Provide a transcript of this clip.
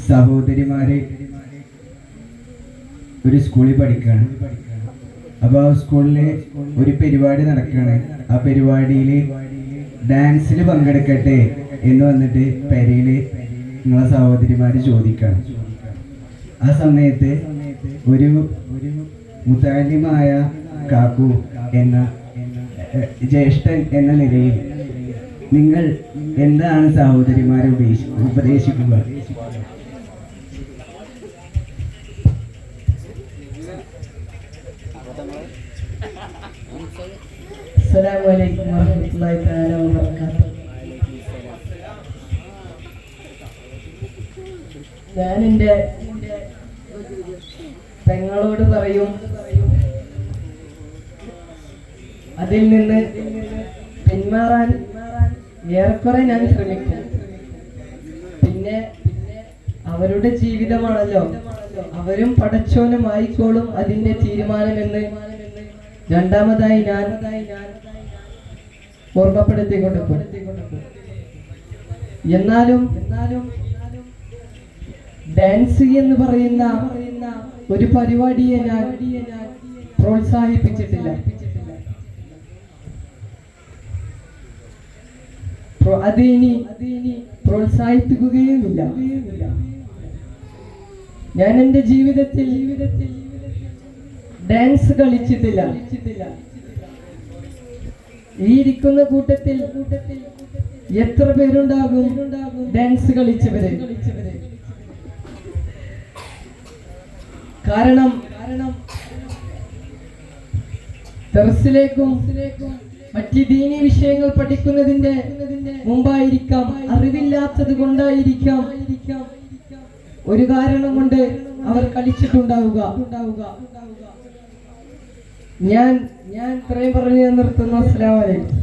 സഹോദരിമാര് ഒരു സ്കൂളിൽ പഠിക്കുകയാണ്. അപ്പോൾ ആ സ്കൂളിൽ ഒരു പരിപാടി നടക്കുകയാണ്. ആ പരിപാടിയിൽ ഡാൻസിൽ പങ്കെടുക്കട്ടെ എന്ന് വന്നിട്ട് പെരയിൽ നിങ്ങളെ സഹോദരിമാർ ചോദിക്കണം. ആ സമയത്ത് ഒരു മുതാലിമായ കാക്കു എന്ന ജ്യേഷ്ഠൻ എന്ന നിലയിൽ നിങ്ങൾ എന്താണ് സഹോദരിമാരെ ഉപദേശിക്കുക? അസ്സലാമു അലൈക്കും വറഹ്മത്തുള്ളാഹി തആല വബറകാതുഹു. ഞാൻ എൻ്റെ പെങ്ങളോട് പറയും, അതിൽ നിന്ന് പിന്മാറാൻ ഏറെക്കുറെ ഞാൻ ശ്രമിക്കും. പിന്നെ അവരുടെ ജീവിതമാണല്ലോ, അവരും പടച്ചോനും ആയിക്കോളും അതിന്റെ തീരുമാനമെന്ന് രണ്ടാമതായി ഞാൻ ഓർമ്മപ്പെടുത്തി കൊടുക്കും. എന്നാലും ഡാൻസ് എന്ന് പറയുന്ന ഒരു പരിപാടിയെ ഞാൻ പ്രോത്സാഹിപ്പിച്ചിട്ടില്ല. അതിനി പ്രോത്സാഹിപ്പിക്കുകയുമില്ല. ഞാൻ എൻ്റെ ജീവിതത്തിൽ ഡാൻസ് കളിച്ചിട്ടില്ല. ഈ ഇരിക്കുന്ന കൂട്ടത്തിൽ എത്ര പേരുണ്ടാകും ഡാൻസ് കളിച്ചവര്? കാരണം ദർസിലേക്കും മറ്റ് ദീനി വിഷയങ്ങൾ പഠിക്കുന്നതിന്റെ മുമ്പായിരിക്കാം, അറിവില്ലാത്തത് കൊണ്ടായിരിക്കാം, ഒരു കാരണം കൊണ്ട് അവർ കളിച്ചിട്ടുണ്ടാവുക. ഞാൻ ഇത്രയും പറഞ്ഞു നിർത്തുന്നു. അസ്സലാമു അലൈക്കും.